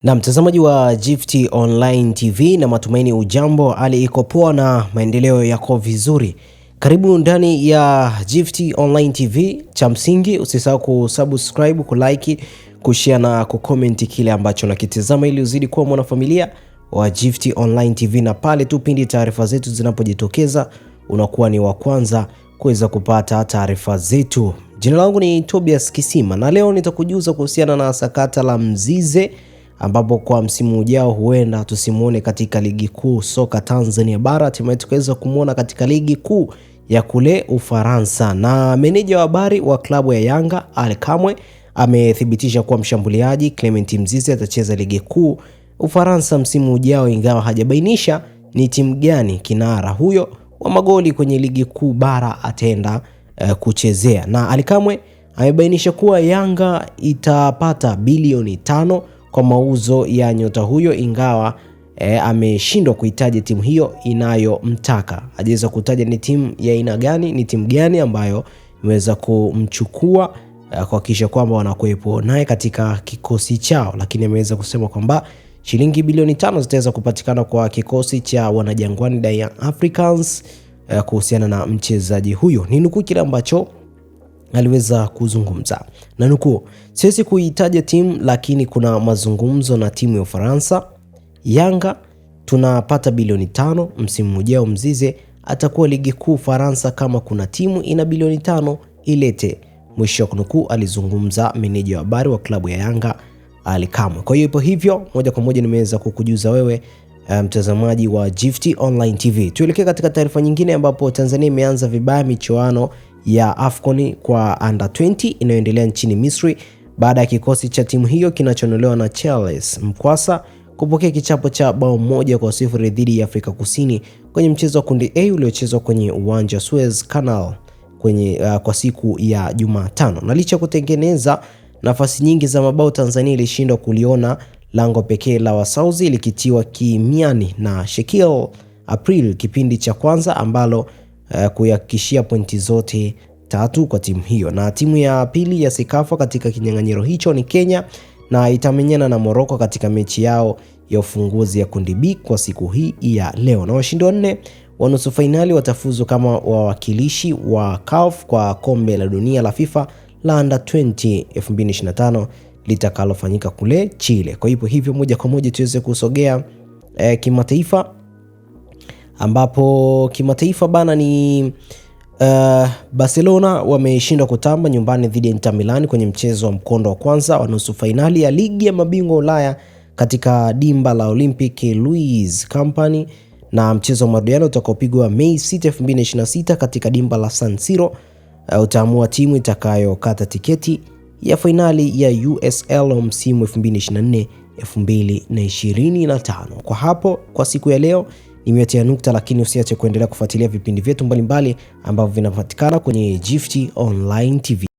Na mtazamaji wa Gift Online TV, na matumaini ujambo, hali iko poa na maendeleo yako vizuri. Karibu ndani ya Gift Online TV. Cha msingi usisahau kusubscribe, kulike, kushare na kucomment kile ambacho unakitazama ili uzidi kuwa mwanafamilia wa Gift Online TV, na pale tu pindi taarifa zetu zinapojitokeza unakuwa ni wa kwanza kuweza kupata taarifa zetu. Jina langu ni Tobias Kisima na leo nitakujuza kuhusiana na sakata la Mzize, ambapo kwa msimu ujao huenda tusimuone katika ligi kuu soka Tanzania bara, hatimaye tukaweza kumuona katika ligi kuu ya kule Ufaransa. Na meneja wa habari wa klabu ya Yanga Ali Kamwe amethibitisha kuwa mshambuliaji Clement Mzize atacheza ligi kuu Ufaransa msimu ujao, ingawa hajabainisha ni timu gani kinara huyo wa magoli kwenye ligi kuu bara ataenda kuchezea. Na Ali Kamwe amebainisha kuwa Yanga itapata bilioni 5 kwa mauzo ya nyota huyo, ingawa ameshindwa kuitaja timu hiyo inayomtaka. Hajaweza kutaja ni timu ya aina gani, ni timu gani ambayo imeweza kumchukua kuhakikisha kwamba wanakuepo naye katika kikosi chao, lakini ameweza kusema kwamba shilingi bilioni 5 zitaweza kupatikana kwa kikosi cha Wanajangwani Young Africans kuhusiana na mchezaji huyo. Ni nukuu kile ambacho aliweza kuzungumza, na nukuu: siwezi kuitaja timu, lakini kuna mazungumzo na timu ya Ufaransa. Yanga tunapata bilioni 5 msimu ujao. Mzize atakuwa ligi kuu Faransa, kama kuna timu ina bilioni 5 ilete. Mwisho wa nukuu, alizungumza meneja wa habari wa klabu ya Yanga Ali Kamwe. Kwa hiyo ipo hivyo, moja kwa moja nimeweza kukujuza wewe mtazamaji wa Gift Online TV. Tuelekee katika taarifa nyingine, ambapo Tanzania imeanza vibaya michuano ya AFCON kwa under 20 inayoendelea nchini Misri baada ya kikosi cha timu hiyo kinachonolewa na Charles Mkwasa kupokea kichapo cha bao 1-0 dhidi ya Afrika Kusini kwenye mchezo wa kundi A uliochezwa kwenye uwanja wa Suez Canal kwa siku ya Jumatano. Na licha kutengeneza nafasi nyingi za mabao, Tanzania ilishindwa kuliona lango pekee la Wasauzi likitiwa kimiani na Shekil April kipindi cha kwanza, ambalo kuyakishia pointi zote 3 kwa timu hiyo. Na timu ya pili ya Sekafa katika kinyang'anyiro hicho ni Kenya, na itamenyana na Morocco katika mechi yao ya ufunguzi ya kundi B kwa siku hii ya leo. Na washindi wanne wa nusu finali watafuzu kama wawakilishi wa CAF kwa kombe la dunia la FIFA la under 20 2025 litakalofanyika kule Chile. Kwa hivyo moja kwa moja tuweze kusogea kimataifa, ambapo kimataifa bana ni Barcelona wameshindwa kutamba nyumbani dhidi ya Inter Milan kwenye mchezo wa mkondo wa kwanza wa nusu finali ya ligi ya mabingwa Ulaya katika dimba la Olympic Louis Company, na mchezo wa marudiano utakaopigwa Mei 6, 2026 katika dimba la San Siro utaamua timu itakayokata tiketi ya finali ya USL msimu 2024-2025. Kwa siku ya leo nimetia nukta, lakini usiache kuendelea kufuatilia vipindi vyetu mbalimbali ambavyo vinapatikana kwenye Gift Online TV.